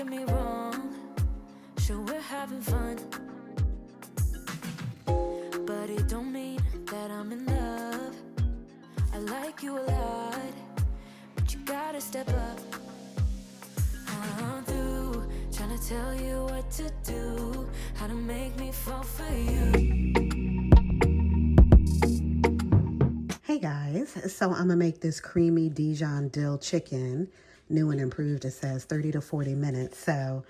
get me wrong, sure we're having fun, but it don't mean that I'm in love. I like you a lot, but you gotta step up. I'm through trying to tell you what to do, how to make me fall for you. Hey guys, so I'm gonna make this creamy Dijon dill chicken, new and improved. It says 30 to 40 minutes. So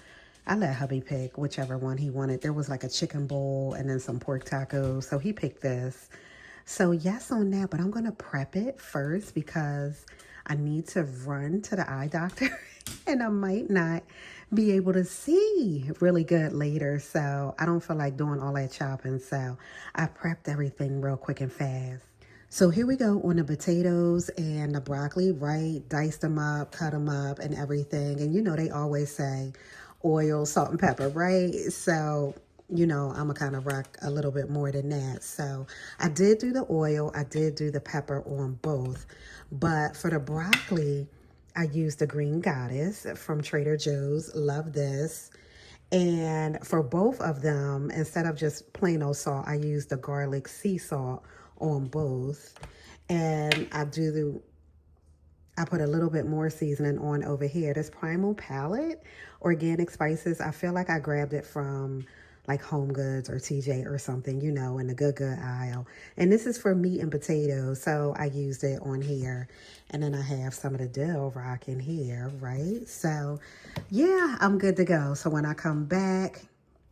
I let hubby pick whichever one he wanted. There was like a chicken bowl and then some pork tacos. So he picked this. So yes on that, but I'm gonna prep it first because I need to run to the eye doctor and I might not be able to see really good later. So I don't feel like doing all that chopping. So I prepped everything real quick and fast. So here we go on the potatoes and the broccoli, right? Diced them up, cut them up and everything. And you know, they always say oil, salt and pepper, right? So, you know, I'm gonna kind of rock a little bit more than that. So I did do the oil, I did do the pepper on both. But for the broccoli, I used the Green Goddess from Trader Joe's. Love this. And for both of them, instead of just plain old salt, I used the garlic sea salt on both. And I put a little bit more seasoning on over here. This Primal Palette organic spices, I feel like I grabbed it from like Home Goods or TJ or something, you know, in the good aisle. And this is for meat and potatoes, so I used it on here. And then I have some of the dill rocking here, right? So yeah, I'm good to go. So when I come back,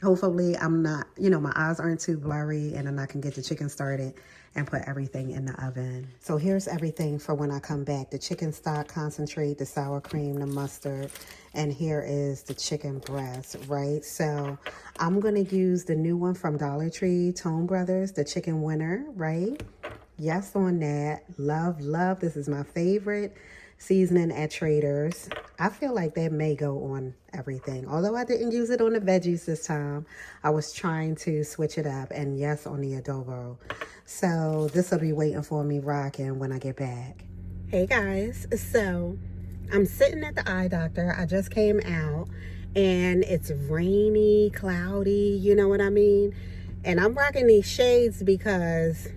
hopefully I'm not, you know, my eyes aren't too blurry, and then I can get the chicken started and put everything in the oven. So here's everything for when I come back. The chicken stock concentrate, the sour cream, the mustard, and here is the chicken breast, right? So I'm gonna use the new one from Dollar Tree, Tone Brothers, the chicken winner, right? Yes on that. Love, love. This is my favorite seasoning at Trader's. I feel like that may go on everything. Although I didn't use it on the veggies this time, I was trying to switch it up, and yes on the adobo. So this will be waiting for me rocking when I get back. Hey guys, so I'm sitting at the eye doctor. I just came out and it's rainy, cloudy, you know what I mean? And I'm rocking these shades because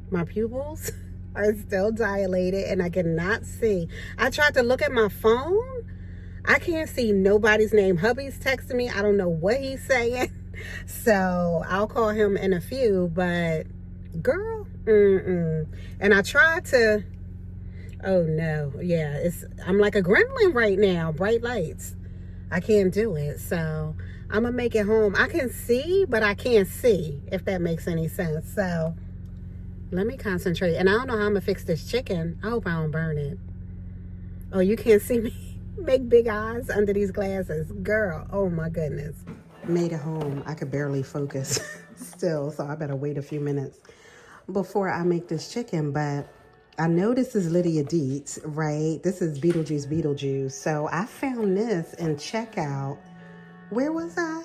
my pupils are still dilated and I cannot see. I tried to look at my phone. I can't see nobody's name. Hubby's texting me. I don't know what he's saying. So I'll call him in a few, but girl, And I tried to, oh no, yeah, I'm like a gremlin right now, bright lights. I can't do it. So I'm gonna make it home. I can see, but I can't see, if that makes any sense. So let me concentrate. And I don't know how I'm gonna fix this chicken. I hope I don't burn it. Oh, you can't see me make big eyes under these glasses. Girl, oh my goodness. Made it home. I could barely focus still, so I better wait a few minutes before I make this chicken. But I know this is Lydia Dietz, right? This is Beetlejuice. So I found this in checkout. Where was I?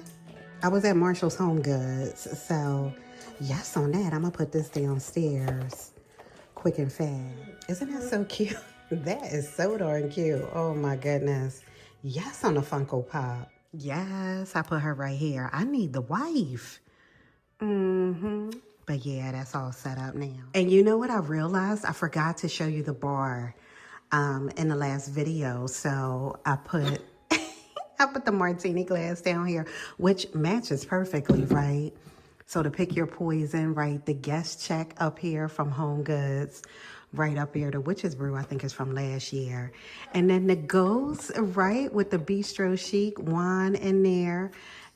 I was at Marshall's Home Goods. So yes on that. I'm gonna put this downstairs quick and fast. Isn't that so cute? That is so darn cute. Oh my goodness. Yes on the Funko Pop. Yes, I put her right here. I need the wife. But yeah, that's all set up now. And you know what I realized? I forgot to show you the bar in the last video. So I put I put the martini glass down here, which matches perfectly, right? So to pick your poison, right? The guest check up here from Home Goods, right up here. The Witch's Brew, I think, is from last year. And then the Ghost, right? With the Bistro Chic wine in there.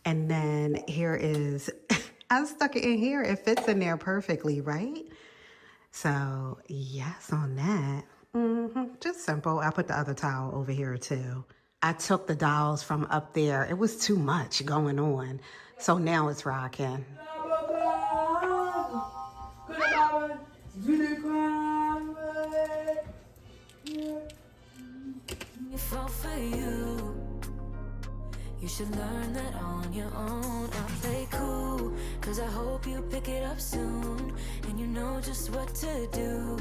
And then here is, I stuck it in here. It fits in there perfectly, right? So yes on that. Just simple. I put the other towel over here too. I took the dolls from up there. It was too much going on. So now it's rocking. Fall for you. You should learn that on your own. I play cool, cause I hope you pick it up soon, and you know just what to do.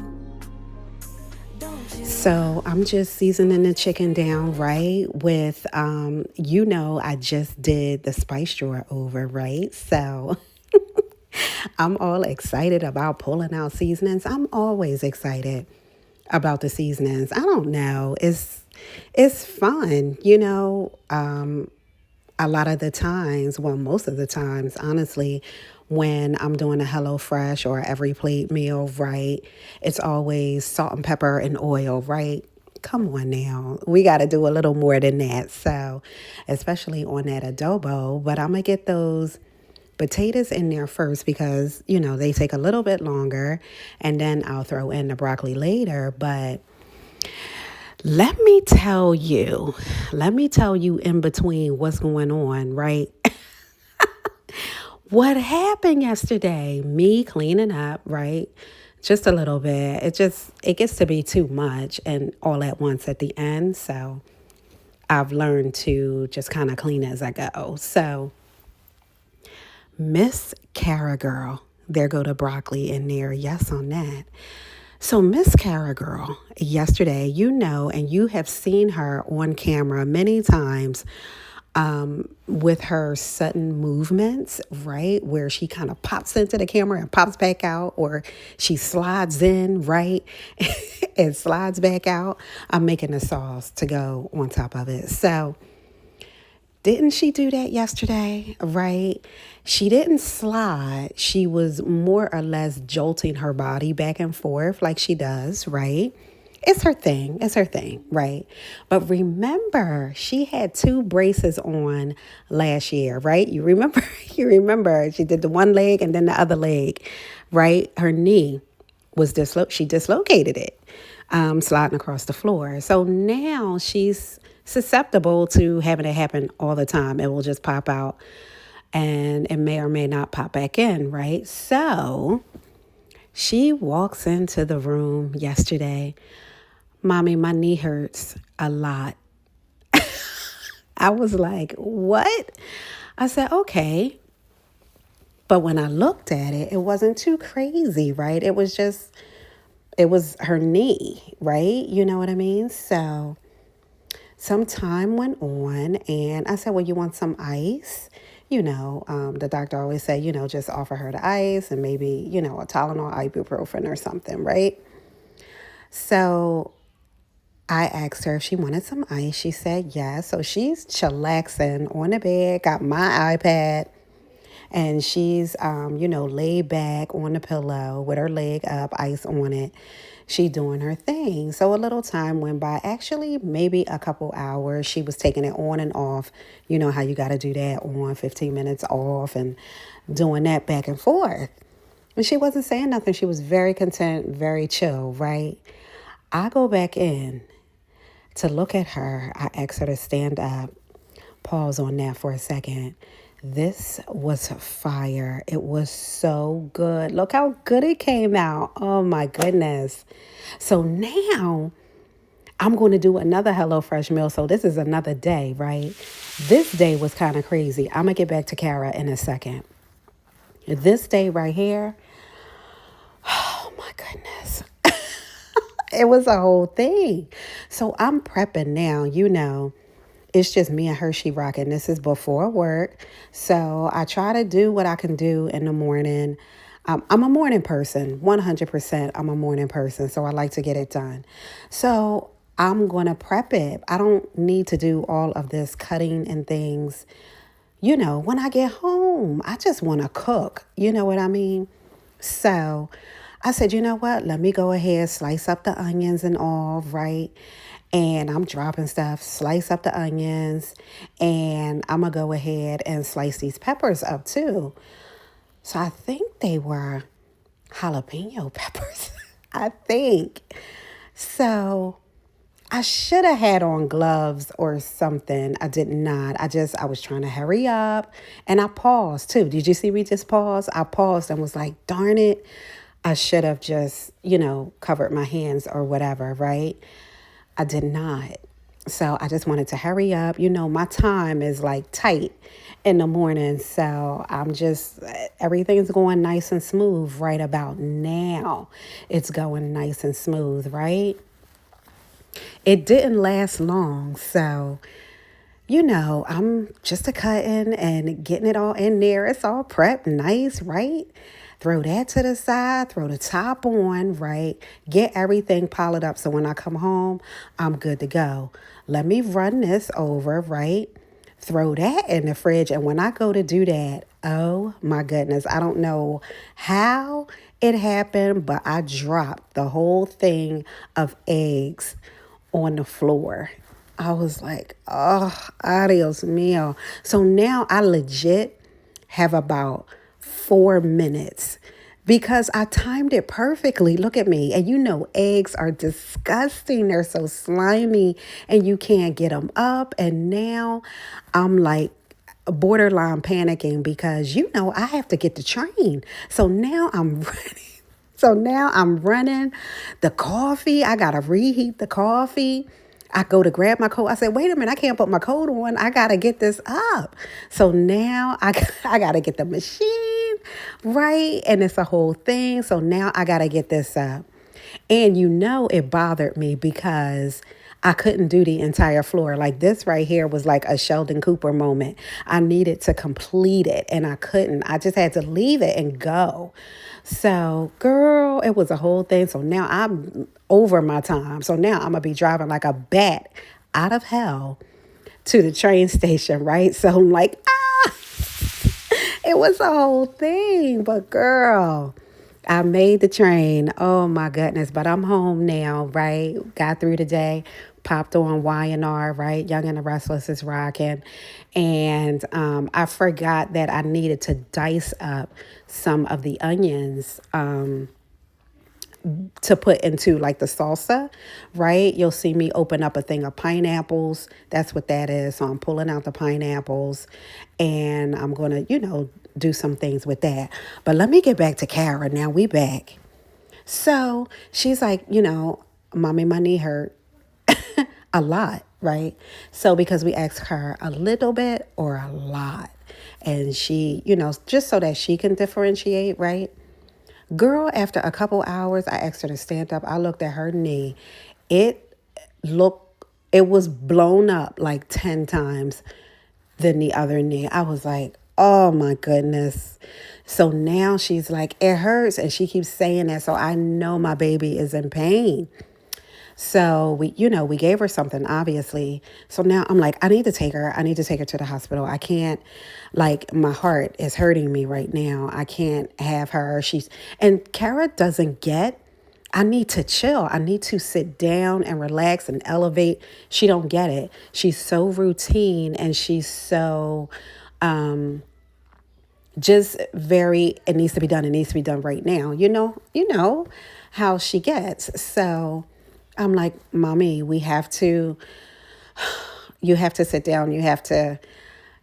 Don't So I'm just seasoning the chicken down, right? With, I just did the spice drawer over, right? So I'm all excited about pulling out seasonings. I'm always excited about the seasonings. I don't know. It's fun, a lot of the times, well, most of the times, honestly, when I'm doing a HelloFresh or every plate meal, right, it's always salt and pepper and oil, right? Come on now. We got to do a little more than that. So, especially on that adobo, but I'm going to get those potatoes in there first because, they take a little bit longer, and then I'll throw in the broccoli later. But let me tell you in between what's going on, right? What happened yesterday? Me cleaning up, right? Just a little bit. It gets to be too much and all at once at the end. So I've learned to just kind of clean as I go. So Miss Cara Girl, there go the broccoli in there. Yes, on that. So Miss Cara Girl, yesterday, and you have seen her on camera many times with her sudden movements, right? Where she kind of pops into the camera and pops back out, or she slides in, right? And slides back out. I'm making the sauce to go on top of it. So didn't she do that yesterday, right? She didn't slide. She was more or less jolting her body back and forth like she does, right? It's her thing. It's her thing, right? But remember, she had 2 braces on last year, right? You remember? You remember she did the one leg and then the other leg, right? Her knee was she dislocated it, sliding across the floor. So now she's susceptible to having it happen all the time. It will just pop out and it may or may not pop back in, right? So she walks into the room yesterday. Mommy, my knee hurts a lot. I was like, what? I said, okay. But when I looked at it, it wasn't too crazy, right? It was her knee, right? You know what I mean? So some time went on and I said, well, you want some ice? The doctor always said, just offer her the ice and maybe, a Tylenol, ibuprofen or something, right? So I asked her if she wanted some ice. She said yes. So she's chillaxing on the bed, got my iPad, and she's, laid back on the pillow with her leg up, ice on it. She doing her thing. So a little time went by. Actually, maybe a couple hours. She was taking it on and off. You know how you got to do that on, 15 minutes off, and doing that back and forth. And she wasn't saying nothing. She was very content, very chill, right? I go back in to look at her. I asked her to stand up. Pause on that for a second. This was fire. It was so good. Look how good it came out. Oh my goodness. So now I'm going to do another HelloFresh meal. So this is another day, right? This day was kind of crazy. I'm going to get back to Cara in a second. This day right here, oh my goodness. It was a whole thing. So I'm prepping now, It's just me and her, she rocking. This is before work. So I try to do what I can do in the morning. I'm a morning person, 100%. I'm a morning person. So I like to get it done. So I'm going to prep it. I don't need to do all of this cutting and things. When I get home, I just want to cook. You know what I mean? So I said, you know what? Let me go ahead, slice up the onions and all, right? And I'm dropping stuff, slice up the onions, and I'm going to go ahead and slice these peppers up too. So I think they were jalapeno peppers, I think. So I should have had on gloves or something. I did not. I was trying to hurry up, and I paused too. Did you see me just pause? I paused and was like, darn it. I should have just, covered my hands or whatever, right? I did not. So I just wanted to hurry up. My time is like tight in the morning. So everything's going nice and smooth right about now. It's going nice and smooth, right? it didn't last long. So, I'm just a cutting and getting it all in there. It's all prepped nice, right? Throw that to the side, throw the top on, right? Get everything piled up so when I come home, I'm good to go. Let me run this over, right? Throw that in the fridge. And when I go to do that, oh my goodness, I don't know how it happened, but I dropped the whole thing of eggs on the floor. I was like, oh, adios mio. So now I legit have about 4 minutes because I timed it perfectly. Look at me. And eggs are disgusting. They're so slimy and you can't get them up. And now I'm like borderline panicking because, I have to get the train. So now I'm running. So now I'm running the coffee. I got to reheat the coffee. I go to grab my coat. I said, wait a minute, I can't put my coat on. I got to get this up. So now I got to get the machine, right? And it's a whole thing. So now I got to get this up. And it bothered me because I couldn't do the entire floor. Like this right here was like a Sheldon Cooper moment. I needed to complete it and I couldn't. I just had to leave it and go. So, girl, it was a whole thing. So now I'm over my time. So now I'm going to be driving like a bat out of hell to the train station, right? So I'm like, it was a whole thing. But girl, I made the train. Oh my goodness. But I'm home now, right? Got through the day, popped on Y&R, right? Young and the Restless is rocking. And I forgot that I needed to dice up some of the onions to put into like the salsa, right? You'll see me open up a thing of pineapples. That's what that is. So I'm pulling out the pineapples and I'm going to, do some things with that. But let me get back to Kara. Now we back. So she's like, mommy, my knee hurt a lot, right? So because we asked her a little bit or a lot, and she, just so that she can differentiate, right? Girl, after a couple hours, I asked her to stand up. I looked at her knee. It was blown up like 10 times than the other knee. I was like, oh my goodness. So now she's like, it hurts. And she keeps saying that. So I know my baby is in pain. So we gave her something, obviously. So now I'm like, I need to take her to the hospital. I can't, like, my heart is hurting me right now. I can't have her. And Kara doesn't get, I need to chill. I need to sit down and relax and elevate. She don't get it. She's so routine and she's so, just very, it needs to be done. It needs to be done right now. You know how she gets. So I'm like, mommy, you have to sit down. You have to,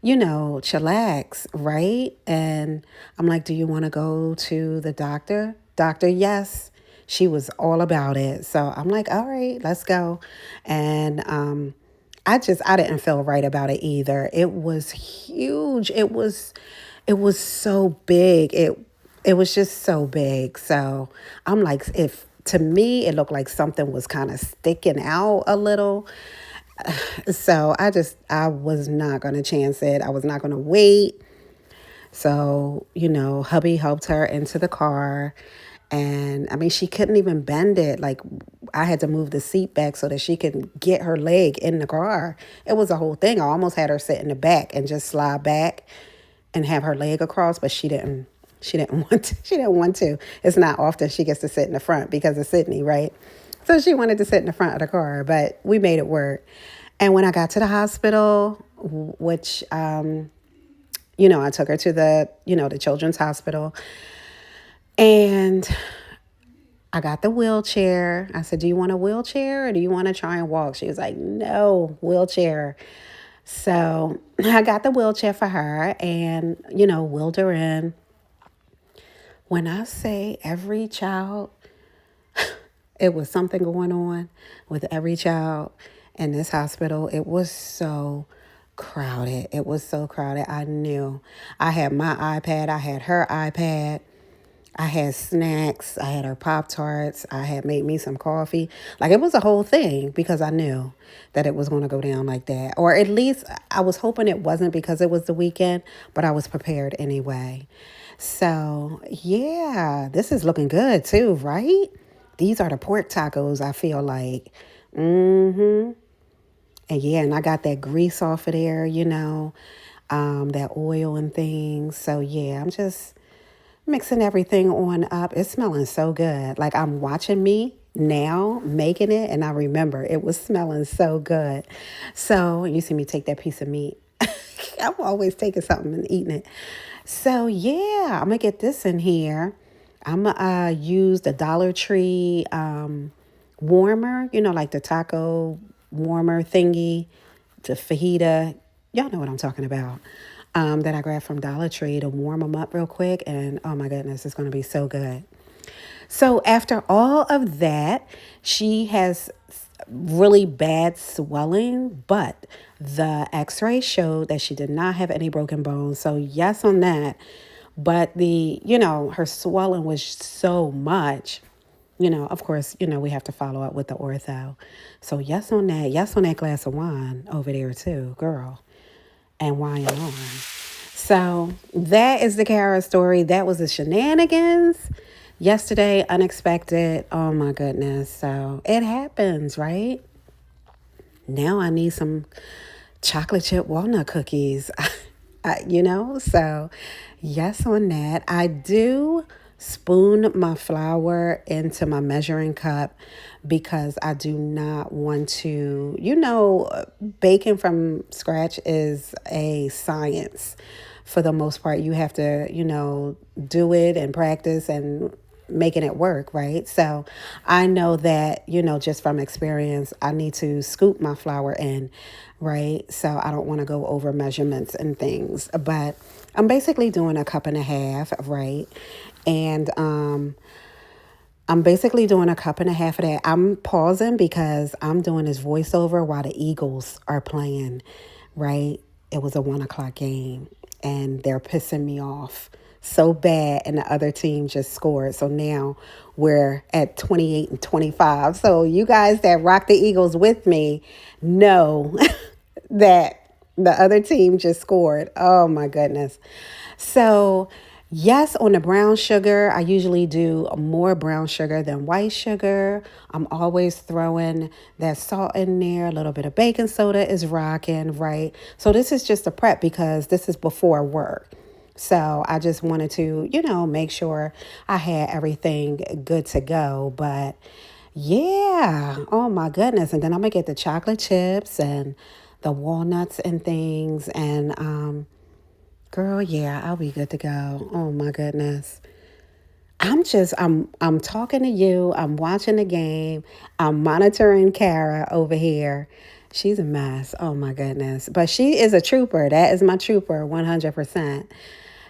chillax, right? And I'm like, do you want to go to the doctor? Doctor, yes. She was all about it. So I'm like, all right, let's go. And I didn't feel right about it either. It was huge. It was so big. It was just so big. So I'm like, to me, it looked like something was kind of sticking out a little. So I was not going to chance it. I was not going to wait. So, hubby helped her into the car. And I mean, she couldn't even bend it. Like, I had to move the seat back so that she could get her leg in the car. It was a whole thing. I almost had her sit in the back and just slide back and have her leg across, but she didn't want to. She didn't want to. It's not often she gets to sit in the front because of Sydney, right? So she wanted to sit in the front of the car, but we made it work. And when I got to the hospital, which, I took her to the children's hospital, and I got the wheelchair. I said, do you want a wheelchair or do you want to try and walk? She was like, no, wheelchair. So I got the wheelchair for her and, wheeled her in. When I say every child, it was something going on with every child in this hospital. It was so crowded. It was so crowded. I knew. I had my iPad. I had her iPad. I had snacks. I had her Pop-Tarts. I had made me some coffee. Like, it was a whole thing because I knew that it was going to go down like that. Or at least I was hoping it wasn't because it was the weekend, but I was prepared anyway. So, yeah, this is looking good too, right? These are the pork tacos, I feel like. Mm-hmm. And yeah, and I got that grease off of there, that oil and things. So yeah, I'm just mixing everything on up. It's smelling so good. Like, I'm watching me now making it, and I remember it was smelling so good. So you see me take that piece of meat. I'm always taking something and eating it. So yeah, I'm gonna get this in here. I'm gonna use the Dollar Tree warmer, like the taco warmer thingy, the fajita. Y'all know what I'm talking about. That I grabbed from Dollar Tree to warm them up real quick. And oh my goodness, it's going to be so good. So after all of that, she has really bad swelling, but the x-ray showed that she did not have any broken bones. So yes on that. But her swelling was so much, of course, we have to follow up with the ortho. So yes on that. Yes on that glass of wine over there too, girl. And wine on. So that is the Kara story. That was the shenanigans. Yesterday, unexpected. Oh my goodness. So it happens, right? Now I need some chocolate chip walnut cookies. So yes on that. I do spoon my flour into my measuring cup because I do not want to, baking from scratch is a science. For the most part, you have to, do it and practice and making it work, right? So I know that, just from experience, I need to scoop my flour in, right? So I don't want to go over measurements and things, but I'm basically doing a cup and a half, right? And I'm basically doing a cup and a half of that. I'm pausing because I'm doing this voiceover while the Eagles are playing, right? It was a 1:00 game and they're pissing me off so bad, and the other team just scored. So now we're at 28-25. So you guys that rock the Eagles with me know that the other team just scored. Oh my goodness. So yes, on the brown sugar, I usually do more brown sugar than white sugar. I'm always throwing that salt in there. A little bit of baking soda is rocking, right? So this is just a prep because this is before work. So I just wanted to, make sure I had everything good to go. But yeah, oh my goodness. And then I'm going to get the chocolate chips and the walnuts and things. And girl, yeah, I'll be good to go. Oh my goodness. I'm talking to you. I'm watching the game. I'm monitoring Kara over here. She's a mess. Oh my goodness. But she is a trooper. That is my trooper, 100%.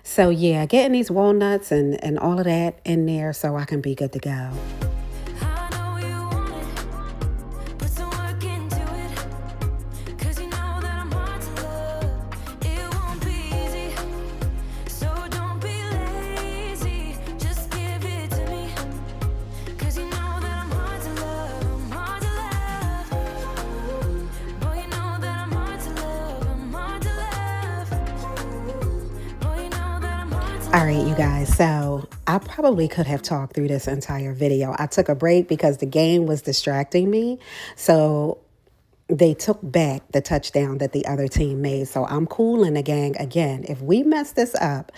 So yeah, getting these walnuts and all of that in there so I can be good to go. I know you want it. Put some work into it. 'Cause you know that I'm hard to love. It won't be easy. So don't be lazy. Just give it to me. 'Cause you know that I'm hard to love. I'm hard to love. Boy, you know that I'm hard to love. I'm hard to love. Boy, you know that I'm hard to love. All right, you guys. So I probably could have talked through this entire video. I took a break because the game was distracting me. So they took back the touchdown that the other team made. So I'm cooling the gang again. If we mess this up,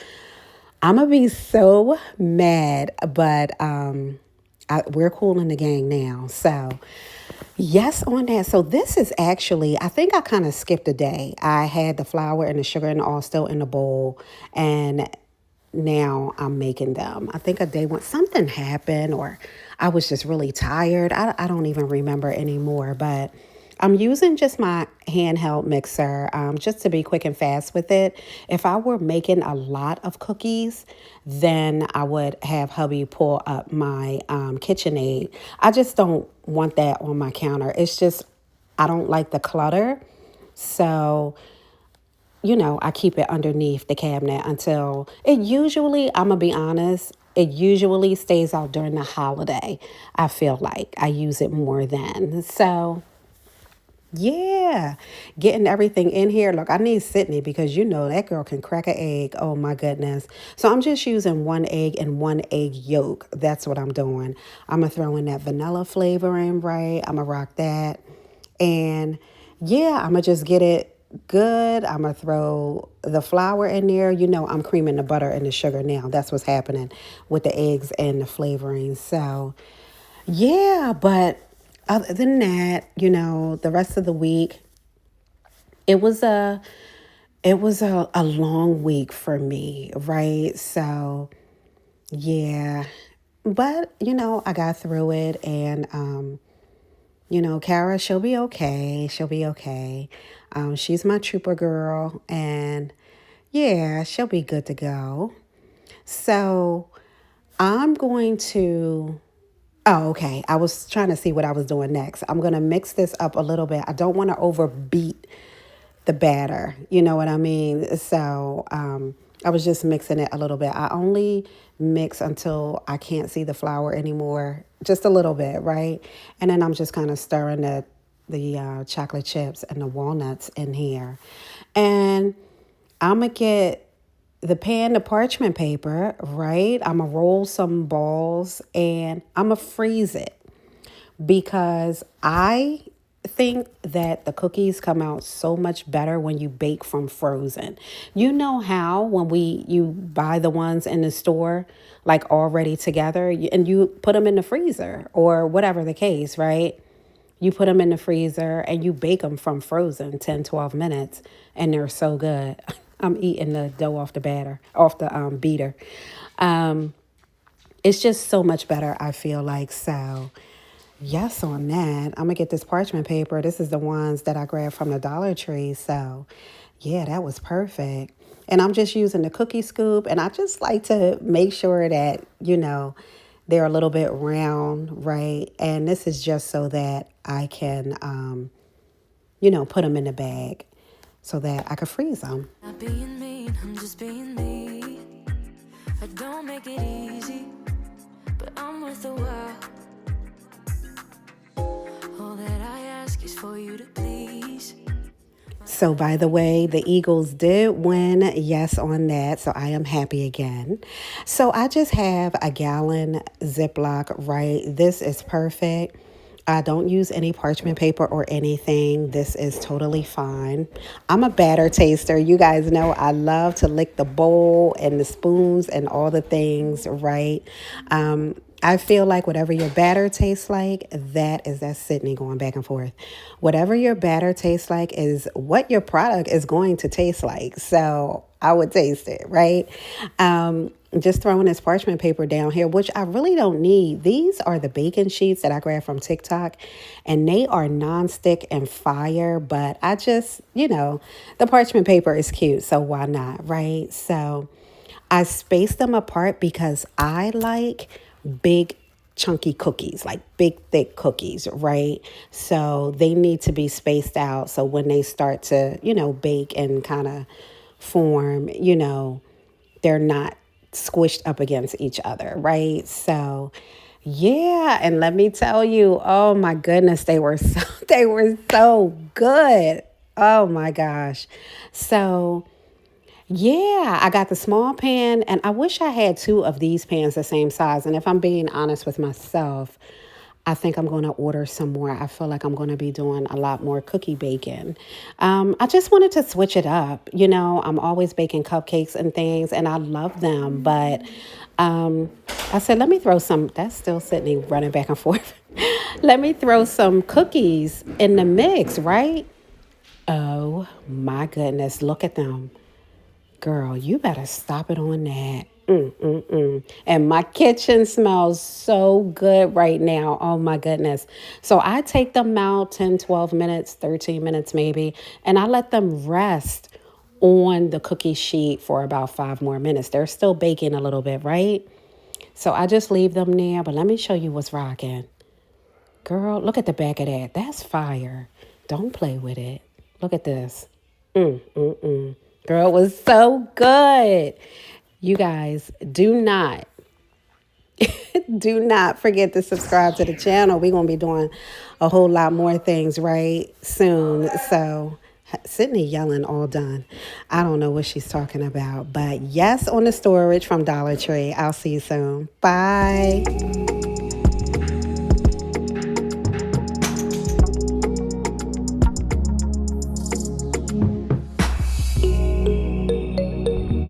I'm going to be so mad. But we're cooling the gang now. So yes on that. So this is actually, I think I kind of skipped a day. I had the flour and the sugar and all still in the bowl. And now I'm making them. I think a day when something happened or I was just really tired. I don't even remember anymore, but I'm using just my handheld mixer just to be quick and fast with it. If I were making a lot of cookies, then I would have hubby pull up my KitchenAid. I just don't want that on my counter. It's just, I don't like the clutter. So I keep it underneath the cabinet until it usually, I'm going to be honest, it usually stays out during the holiday. I feel like I use it more then. So yeah, getting everything in here. Look, I need Sydney because you know that girl can crack an egg. Oh my goodness. So I'm just using one egg and one egg yolk. That's what I'm doing. I'm going to throw in that vanilla flavor in, right? I'm going to rock that. And yeah, I'm going to just get it good. I'm going to throw the flour in there. You know, I'm creaming the butter and the sugar now. That's what's happening with the eggs and the flavoring. So yeah, but other than that, you know, the rest of the week, it was a a long week for me, right? So yeah, but you know, I got through it, and you know, Kara, she'll be okay. She'll be okay. She's my trooper girl, and yeah, she'll be good to go. So I'm going to. Oh, okay. I was trying to see what I was doing next. I'm going to mix this up a little bit. I don't want to overbeat the batter. You know what I mean? So I was just mixing it a little bit. I only mix until I can't see the flour anymore, just a little bit, right? And then I'm just kind of stirring the chocolate chips and the walnuts in here. And I'm going to get the pan, the parchment paper, right? I'm going to roll some balls and I'm going to freeze it because I think that the cookies come out so much better when you bake from frozen. You know how when you buy the ones in the store like already together and you put them in the freezer or whatever the case, right? You put them in the freezer and you bake them from frozen 10, 12 minutes and they're so good. I'm eating the dough off the beater. It's just so much better, I feel like. So yes, on that. I'm going to get this parchment paper. This is the ones that I grabbed from the Dollar Tree. So yeah, that was perfect. And I'm just using the cookie scoop. And I just like to make sure that, you know, they're a little bit round, right? And this is just so that I can, you know, put them in the bag so that I could freeze them. Not being mean, I'm just being me. I don't make it easy, but I'm worth a while. All that I ask is for you to please. So, by the way, the Eagles did win. Yes, on that. So, I am happy again. So, I just have a gallon Ziploc, right? This is perfect. I don't use any parchment paper or anything. This is totally fine. I'm a batter taster. You guys know I love to lick the bowl and the spoons and all the things, right? I feel like whatever your batter tastes like, that's Sydney going back and forth. Whatever your batter tastes like is what your product is going to taste like. So I would taste it, right? Just throwing this parchment paper down here, which I really don't need. These are the baking sheets that I grabbed from TikTok, and they are nonstick and fire, but I just, you know, the parchment paper is cute, so why not, right? So I spaced them apart because I like big chunky cookies, like big thick cookies, right? So they need to be spaced out so when they start to, you know, bake and kind of form, you know, they're not squished up against each other, right? So yeah, and let me tell you, oh my goodness, they were so good. Oh my gosh. So yeah, I got the small pan, and I wish I had two of these pans the same size. And if I'm being honest with myself, I think I'm going to order some more. I feel like I'm going to be doing a lot more cookie baking. I just wanted to switch it up. You know, I'm always baking cupcakes and things, and I love them. But I said, let me throw some. That's still Sydney running back and forth. Let me throw some cookies in the mix, right? Oh my goodness, look at them. Girl, you better stop it on that. And my kitchen smells so good right now. Oh my goodness. So I take them out 10, 12 minutes, 13 minutes maybe, and I let them rest on the cookie sheet for about 5 more minutes. They're still baking a little bit, right? So I just leave them there, but let me show you what's rocking. Girl, look at the back of that. That's fire. Don't play with it. Look at this. Girl, it was so good. You guys, do not Do not forget to subscribe to the channel. We're going to be doing a whole lot more things right soon. So Sydney yelling all done. I don't know what she's talking about. But yes, on the storage from Dollar Tree. I'll see you soon. Bye.